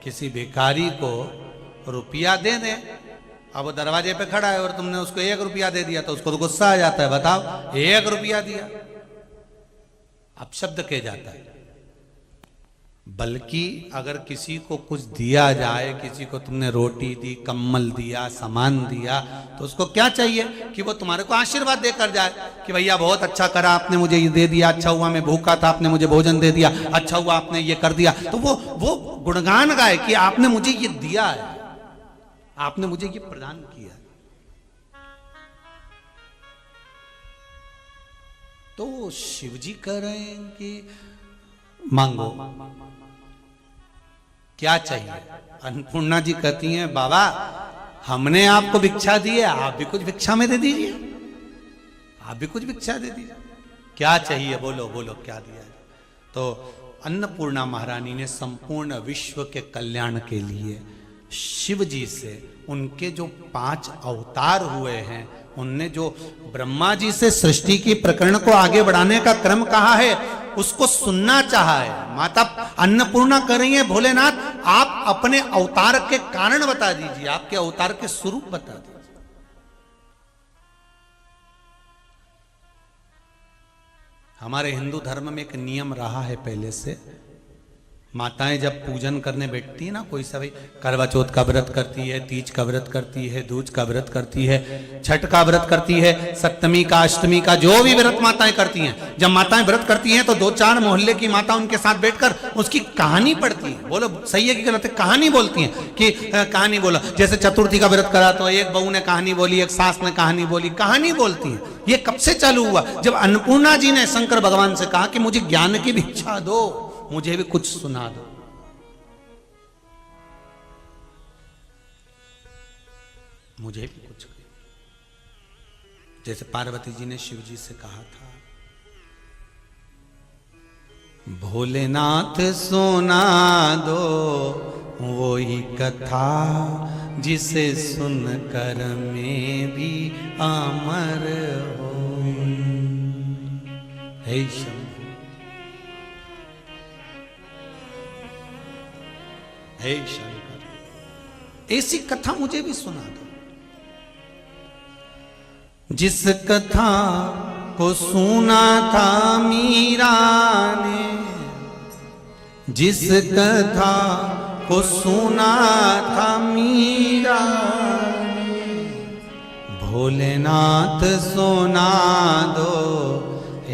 किसी भिखारी को रुपया दे दें, अब वो दरवाजे पे खड़ा है और तुमने उसको 1 रुपया दे दिया तो उसको तो गुस्सा आ जाता है, बताओ 1 रुपया दिया, अपशब्द कह जाता है। बल्कि अगर किसी को कुछ दिया जाए, किसी को तुमने रोटी दी, कम्बल दिया, सामान दिया, तो उसको क्या चाहिए कि वो तुम्हारे को आशीर्वाद देकर जाए कि भैया बहुत अच्छा करा आपने, मुझे ये दे दिया, अच्छा हुआ मैं भूखा था आपने मुझे भोजन दे दिया, अच्छा हुआ आपने ये कर दिया। तो वो गुणगान गाए कि आपने मुझे ये दिया है, आपने मुझे ये प्रदान किया। तो शिव जी कह रहे हैं कि मांगो, क्या चाहिए। अन्नपूर्णा जी कहती हैं बाबा हमने आपको भिक्षा दी है, आप भी कुछ भिक्षा में दे दीजिए, आप भी कुछ भिक्षा दे दीजिए, क्या चाहिए बोलो बोलो क्या दिया है। तो अन्नपूर्णा महारानी ने संपूर्ण विश्व के कल्याण के लिए शिव जी से, उनके जो 5 अवतार हुए हैं, उनने जो ब्रह्मा जी से सृष्टि की प्रकरण को आगे बढ़ाने का क्रम कहा है उसको सुनना चाहा है। माता अन्नपूर्णा कर रही है भोलेनाथ आप अपने अवतार के कारण बता दीजिए, आपके अवतार के स्वरूप बता दीजिए। हमारे हिंदू धर्म में एक नियम रहा है पहले से, माताएं जब पूजन करने बैठती है ना, कोई सा भाई करवा चौथ का व्रत करती है, तीज का व्रत करती है, दूज का व्रत करती है, छठ का व्रत करती है, सप्तमी का, अष्टमी का, जो भी व्रत माताएं करती हैं, जब माताएं व्रत करती हैं तो 2-4 मोहल्ले की माता उनके साथ बैठकर उसकी कहानी पढ़ती है। बोलो सही है कि गलत है? कहानी बोलती हैं कि कहानी बोलो। जैसे चतुर्थी का व्रत करा तो एक बहू ने कहानी बोली, एक सास ने कहानी बोली, कहानी बोलती है। ये कब से चालू हुआ? जब अन्नपूर्णा जी ने शंकर भगवान से कहा कि मुझे ज्ञान की भिक्षा दो, मुझे भी कुछ सुना दो। मुझे भी कुछ, जैसे पार्वती जी ने शिव जी से कहा था भोलेनाथ सुना दो वही कथा जिसे सुनकर मैं भी अमर हो। हे शंभु, हे शंकर, ऐसी कथा मुझे भी सुना दो जिस कथा को सुना था मीरा ने, जिस कथा को सुना था मीरा ने, भोलेनाथ सुना दो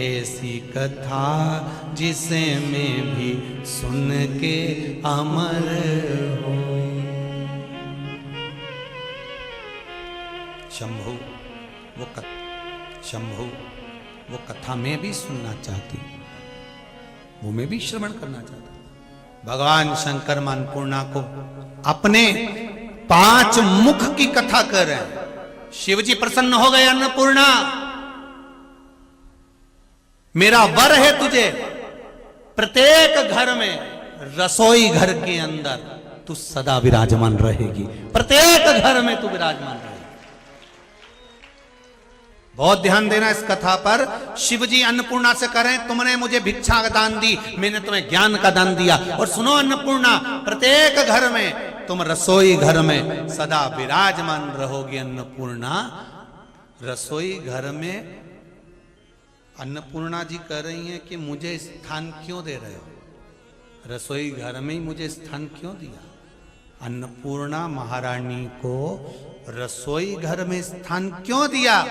ऐसी कथा जिसे मैं भी सुन के अमर हो। शंभु वो कथा मैं भी सुनना चाहती, वो मैं भी श्रवण करना चाहता। भगवान शंकर अन्नपूर्णा को अपने 5 मुख की कथा कर रहे हैं। शिव जी प्रसन्न हो गए, अन्नपूर्णा मेरा वर है तुझे, प्रत्येक घर में, रसोई घर के अंदर तू सदा विराजमान रहेगी, प्रत्येक घर में तू विराजमान रहेगी। बहुत ध्यान देना इस कथा पर। शिव जी अन्नपूर्णा से कह रहे हैं तुमने मुझे भिक्षा का दान दी, मैंने तुम्हें ज्ञान का दान दिया। और सुनो अन्नपूर्णा, प्रत्येक घर में तुम रसोई घर में सदा विराजमान रहोगी। अन्नपूर्णा रसोई घर में, अन्नपूर्णा जी कह रही हैं कि मुझे स्थान क्यों दे रहे हो, रसोई घर में ही मुझे स्थान क्यों दिया। अन्नपूर्णा महारानी को रसोई घर में स्थान क्यों दिया?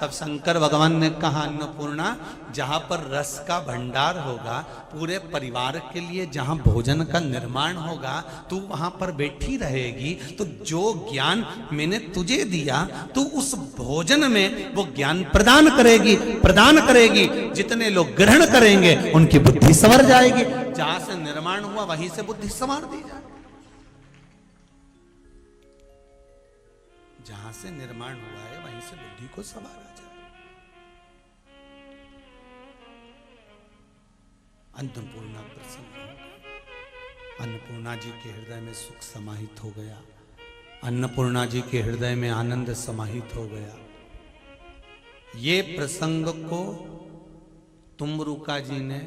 तब शंकर भगवान ने कहा, अन्नपूर्णा, जहां पर रस का भंडार होगा, पूरे परिवार के लिए जहां भोजन का निर्माण होगा, तू वहां पर बैठी रहेगी, तो जो ज्ञान मैंने तुझे दिया, तू उस भोजन में वो ज्ञान प्रदान करेगी। जितने लोग ग्रहण करेंगे उनकी बुद्धि संवर जाएगी। जहां से निर्माण हुआ वहीं से बुद्धि संवार दी जाए। जहां से निर्माण हुआ है वहीं से बुद्धि को संवारा जाए। अन्नपूर्णा प्रसन्न हो गई। अन्नपूर्णा जी के हृदय में सुख समाहित हो गया। अन्नपूर्णा जी के हृदय में आनंद समाहित हो गया। ये प्रसंग को तुमरुका जी ने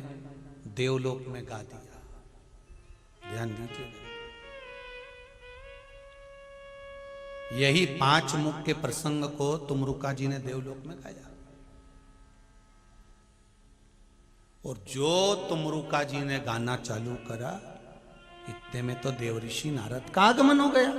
देवलोक में गा दिया। ध्यान दीजिएगा, यही 5 मुख के प्रसंग को तुमरुका जी ने देवलोक में गाया। और जो तुमरुका जी ने गाना चालू करा, इतने में तो देवऋषि नारद का आगमन हो गया।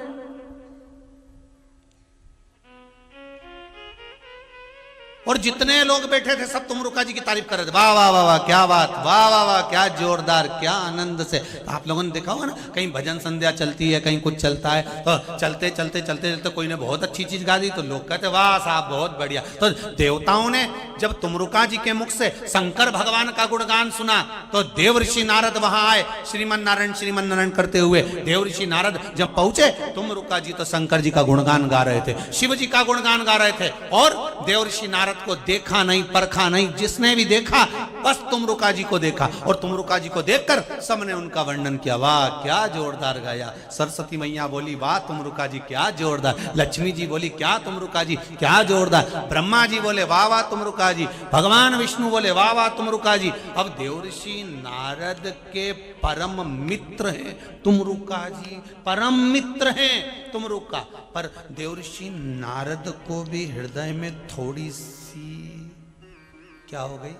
और जितने लोग बैठे थे सब तुमरुका जी की तारीफ कर रहे थे। वाह वाह वाह वाह, क्या बात, वाह वाह वाह, क्या जोरदार, क्या आनंद से। तो आप लोगों ने देखा होगा ना, कहीं भजन संध्या चलती है, कहीं कुछ चलता है, तो चलते चलते चलते चलते कोई ने बहुत अच्छी चीज गा दी, तो लोग कहते वाह साहब बहुत बढ़िया। तो देवताओं ने जब तुमरुका जी के मुख से शंकर भगवान का गुणगान सुना, तो देवऋषि नारद वहां आए, श्रीमन नारायण करते हुए। देवऋषि नारद जब पहुंचे, तुमरुका जी तो शंकर जी का गुणगान गा रहे थे, शिव जी का गुणगान गा रहे थे। और देवऋषि नारद को देखा नहीं, परखा नहीं, जिसने भी देखा बस तुमरुका जी को देखा। और तुमरुका जी को देखकर सबने उनका वर्णन किया। वाह क्या जोरदार गाया। सरस्वती मैया बोली वाह तुमरुका जी क्या जोरदार। लक्ष्मी जी बोली क्या तुमरुका जी क्या जोरदार। ब्रह्मा जी बोले वाह वाह तुमरुका जी। भगवान विष्णु बोले वाह वाह तुमरुका जी। अब देवऋषि नारद के परम मित्र हैं तुमरुका जी, परम मित्र हैं तुमरुका। पर देवऋषि नारद को भी हृदय में थोड़ी सी क्या हो गई,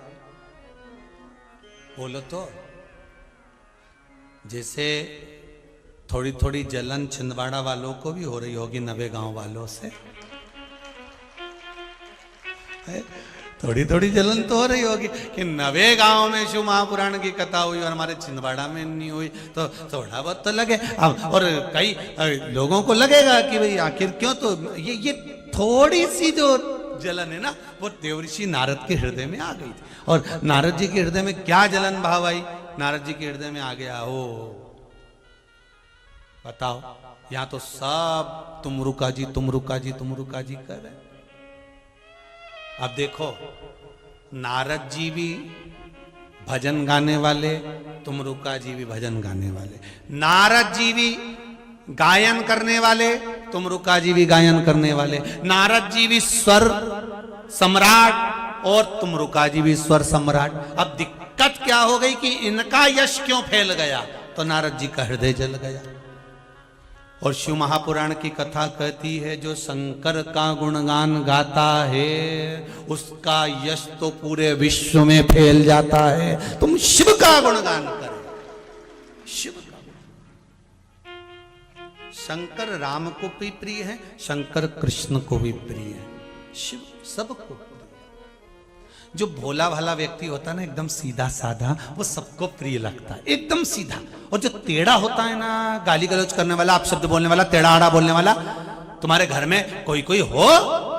बोलो तो। जैसे थोड़ी थोड़ी जलन छिंदवाड़ा वालों को भी हो रही होगी नवे गांव वालों से। थोड़ी थोड़ी जलन तो हो रही होगी कि नवे गांव में शिव महापुराण की कथा हुई और हमारे छिंदवाड़ा में नहीं हुई, तो थोड़ा बहुत तो लगे। अब और कई लोगों को लगेगा कि भाई आखिर क्यों, तो ये थोड़ी सी जो जलन है ना, वो देवऋषि नारद के हृदय में आ गई थी। और नारद जी के हृदय में क्या जलन भाव आई, नारद जी के हृदय में आ गया। ओ बताओ, यहां तो सब तुमरुका जी तुमरुका जी तुमरुका जी कर रहे। अब देखो, नारद जी भी भजन गाने वाले, तुमरुका जी भी भजन गाने वाले। नारद जी भी गायन करने वाले, तुमरुका जी भी गायन करने वाले। नारद जी भी स्वर सम्राट और तुमरुका जी भी स्वर सम्राट। अब दिक्कत क्या हो गई कि इनका यश क्यों फैल गया, तो नारद जी का हृदय जल गया। और शिव महापुराण की कथा कहती है, जो शंकर का गुणगान गाता है उसका यश तो पूरे विश्व में फैल जाता है। तुम शिव का गुणगान करो, शिव का। शंकर राम को भी प्रिय है, शंकर कृष्ण को भी प्रिय है, शिव सबको प्रिय। जो भोला भाला व्यक्ति होता है ना, एकदम सीधा साधा, वो सबको प्रिय लगता है, एकदम सीधा। और जो टेढ़ा होता है ना, गाली गलौज करने वाला, अपशब्द बोलने वाला, टेढ़ा आड़ा बोलने वाला, तुम्हारे घर में कोई कोई हो,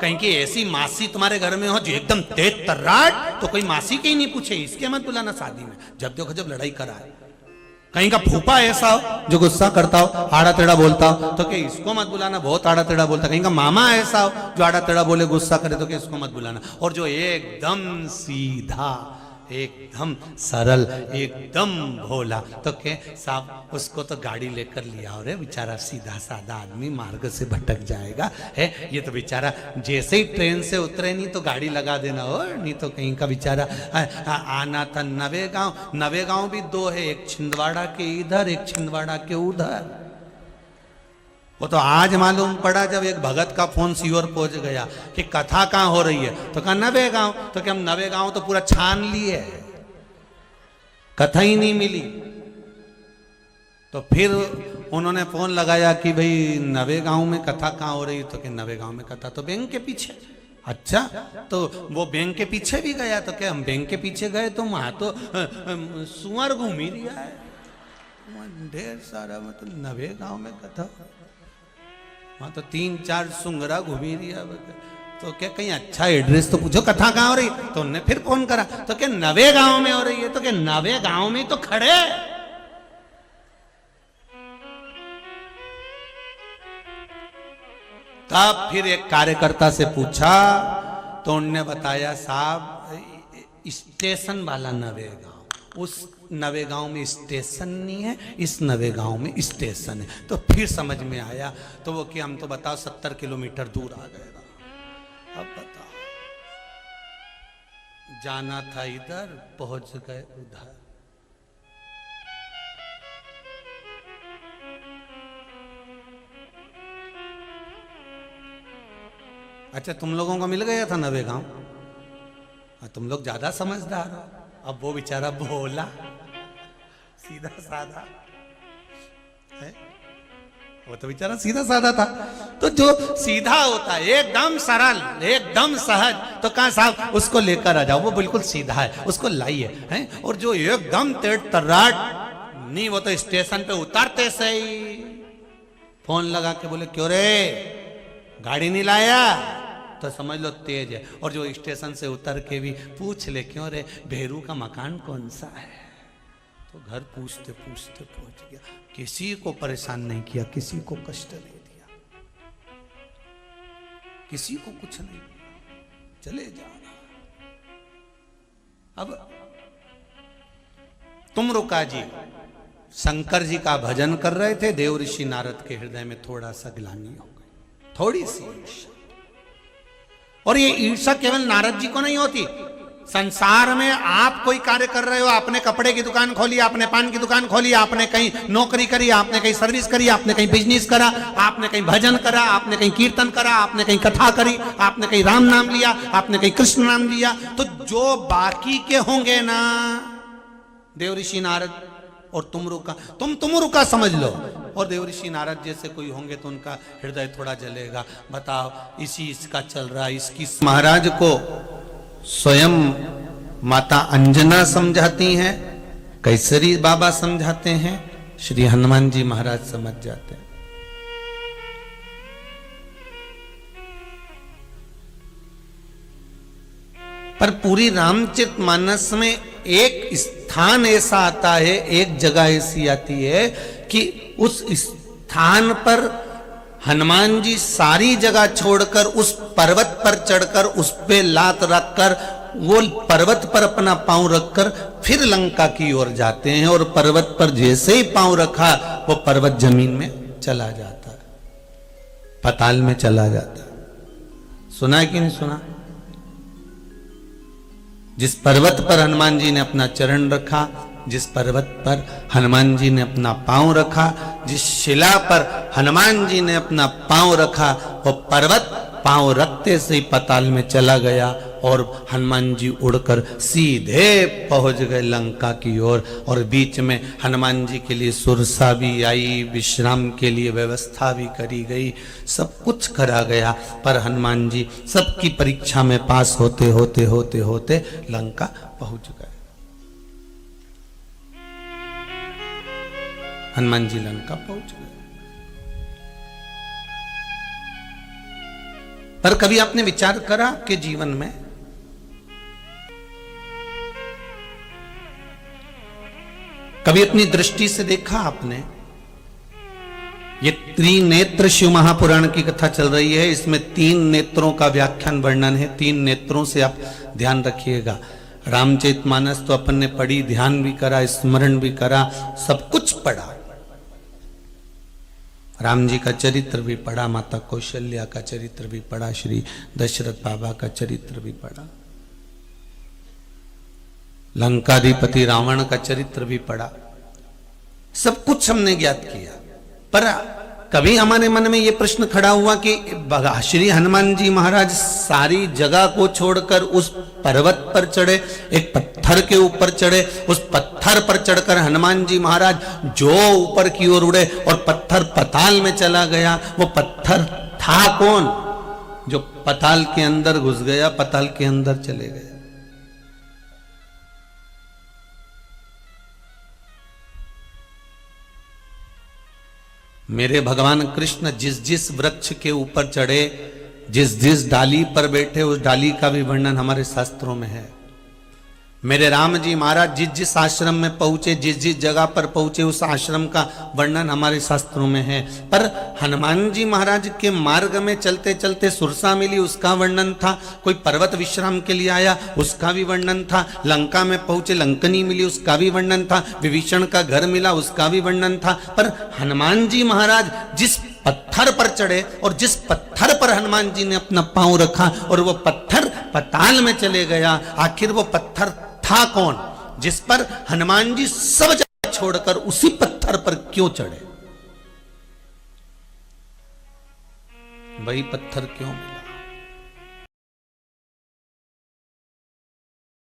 कहीं की ऐसी मासी तुम्हारे घर में हो जो एकदम तेज तर्राट, तो कोई मासी के ही नहीं पूछे, इसके मत बुलाना शादी में, जब देखो जब लड़ाई कराए। कहीं का फूफा ऐसा हो जो गुस्सा करता हो, आड़ा टेढ़ा बोलता हो, तो क्या इसको मत बुलाना, बहुत आड़ा टेढ़ा बोलता। कहीं का मामा ऐसा हो जो आड़ा टेढ़ा बोले, गुस्सा करे, तो क्या इसको मत बुलाना। और जो एकदम सीधा, एकदम सरल, एकदम भोला, तो क्या साहब उसको तो गाड़ी लेकर लिया और बेचारा सीधा साधा आदमी मार्ग से भटक जाएगा है। ये तो बेचारा जैसे ही ट्रेन से उतरे नहीं तो गाड़ी लगा देना हो, नहीं तो कहीं का बेचारा आना था नवे गांव। नवे गांव भी दो है, एक छिंदवाड़ा के इधर, एक छिंदवाड़ा के उधर। वो तो आज मालूम पड़ा जब एक भगत का फोन सीहोर पहुंच गया कि कथा कहाँ हो रही है, तो कहा नवे गांव। तो क्या हम नवे गांव तो पूरा छान लिए, कथा ही नहीं मिली। तो फिर उन्होंने फोन लगाया कि भाई नवे गांव में कथा कहाँ हो रही, तो कि नवे गांव में कथा तो बैंक के पीछे। अच्छा, तो वो बैंक के पीछे भी गया, तो क्या हम बैंक के पीछे गए तो वहां तो सुअर घूम ही रहा है, ढेर सारा, मतलब नवे गांव में कथा, वहां तो 3-4 सुंगरा घूमी रिया। तो क्या कहीं अच्छा एड्रेस तो पूछो, कथा कहाँ हो रही, तो उन्होंने फिर फोन करा, तो क्या नवे गांव में हो रही है, तो क्या नवे गांव में तो खड़े। तब फिर एक कार्यकर्ता से पूछा, तो उन्होंने बताया साहब स्टेशन वाला नवे गांव, उस नवे गांव में स्टेशन नहीं है, इस नवे गांव में स्टेशन है। तो फिर समझ में आया, तो वो कि हम तो बताओ 70 किलोमीटर दूर आ गए। अब बताओ, जाना था इधर, पहुंच गए उधर। अच्छा, तुम लोगों को मिल गया था नवे गांव, तुम लोग ज्यादा समझदार हो। अब वो बेचारा भोला सीधा साधा है, वो तो बेचारा सीधा साधा था। तो जो सीधा होता है, एकदम सरल, एकदम सहज, तो कहा साहब उसको लेकर आ जाओ, वो बिल्कुल सीधा है, उसको लाइए हैं। और जो एकदम तेज तर्राट नहीं, वो तो स्टेशन पे उतरते से ही फोन लगा के बोले क्यों रे गाड़ी नहीं लाया, तो समझ लो तेज है। और जो स्टेशन से उतर के भी पूछ ले क्यों रे भेरू का मकान कौन सा है, तो घर पूछते पूछते पहुंच गया। किसी को परेशान नहीं किया, किसी को कष्ट नहीं दिया, किसी को कुछ नहीं दिया, चले जा रहा। अब तुमरुका जी शंकर जी का भजन कर रहे थे, देव ऋषि नारद के हृदय में थोड़ा सा ग्लानि हो गई, थोड़ी सी ईर्ष्या। और ये ईर्ष्या केवल नारद जी को नहीं होती, संसार में आप कोई कार्य कर रहे हो, आपने कपड़े की दुकान खोली, आपने पान की दुकान खोली, आपने कहीं नौकरी करी, आपने कहीं सर्विस करी, आपने कहीं बिजनेस करा, आपने कहीं भजन करा, आपने कहीं कीर्तन करा, आपने कहीं कथा करी, आपने कहीं राम नाम लिया, आपने कहीं कृष्ण नाम लिया, तो जो बाकी के होंगे ना, देव ऋषि नारद और तुमरुका समझ लो, और देव ऋषि नारद जैसे कोई होंगे तो उनका हृदय थोड़ा जलेगा। बताओ, इसका चल रहा है, इसकी महाराज को स्वयं माता अंजना समझाती हैं, कैसरी बाबा समझाते हैं, श्री हनुमान जी महाराज समझ जाते हैं। पर पूरी रामचरितमानस में एक स्थान ऐसा आता है, एक जगह ऐसी आती है कि उस स्थान पर हनुमान जी सारी जगह छोड़कर उस पर्वत पर चढ़कर उस पे लात रखकर वो पर्वत पर अपना पांव रखकर फिर लंका की ओर जाते हैं, और पर्वत पर जैसे ही पांव रखा वो पर्वत जमीन में चला जाता है, पाताल में चला जाता है। सुना है कि नहीं सुना? जिस पर्वत पर हनुमान जी ने अपना चरण रखा, जिस पर्वत पर हनुमान जी ने अपना पांव रखा, जिस शिला पर हनुमान जी ने अपना पांव रखा, वो पर्वत पांव रखते से ही पाताल में चला गया, और हनुमान जी उड़कर सीधे पहुंच गए लंका की ओर। और बीच में हनुमान जी के लिए सुरसा भी आई, विश्राम के लिए व्यवस्था भी करी गई, सब कुछ करा गया। पर हनुमान जी सबकी परीक्षा में पास होते होते होते होते लंका पहुंच गए। हनुमान जी लंका पहुंच गए। पर कभी आपने विचार करा कि जीवन में कभी अपनी दृष्टि से देखा आपने? ये त्रिनेत्र शिव महापुराण की कथा चल रही है, इसमें 3 नेत्रों का व्याख्यान वर्णन है। 3 नेत्रों से आप ध्यान रखिएगा। रामचरितमानस तो अपन ने पढ़ी, ध्यान भी करा, स्मरण भी करा, सब कुछ पढ़ा। राम जी का चरित्र भी पढ़ा, माता कौशल्या का चरित्र भी पढ़ा, श्री दशरथ बाबा का चरित्र भी पढ़ा, लंकाधिपति रावण का चरित्र भी पढ़ा, सब कुछ हमने ज्ञात किया। पर कभी हमारे मन में ये प्रश्न खड़ा हुआ कि श्री हनुमान जी महाराज सारी जगह को छोड़कर उस पर्वत पर चढ़े, एक पत्थर के ऊपर चढ़े, उस पत्थर पर चढ़कर हनुमान जी महाराज जो ऊपर की ओर उड़े और पत्थर पताल में चला गया, वो पत्थर था कौन? जो पताल के अंदर घुस गया, पताल के अंदर चले गए। मेरे भगवान कृष्ण जिस जिस वृक्ष के ऊपर चढ़े, जिस जिस डाली पर बैठे, उस डाली का भी वर्णन हमारे शास्त्रों में है। मेरे राम जी महाराज जिस जिस आश्रम में पहुंचे, जिस जिस जगह पर पहुंचे, उस आश्रम का वर्णन हमारे शास्त्रों में है। पर हनुमान जी महाराज के मार्ग में चलते चलते सुरसा मिली, उसका वर्णन था। कोई पर्वत विश्राम के लिए आया, उसका भी वर्णन था। लंका में पहुंचे, लंकनी मिली, उसका भी वर्णन था। विभीषण का घर मिला, उसका भी वर्णन था। पर हनुमान जी महाराज जिस पत्थर पर चढ़े और जिस पत्थर पर हनुमान जी ने अपना पांव रखा और वो पत्थर पताल में चले गया, आखिर वो पत्थर था कौन? जिस पर हनुमान जी सब जगह छोड़कर उसी पत्थर पर क्यों चढ़े? वही पत्थर क्यों मिला?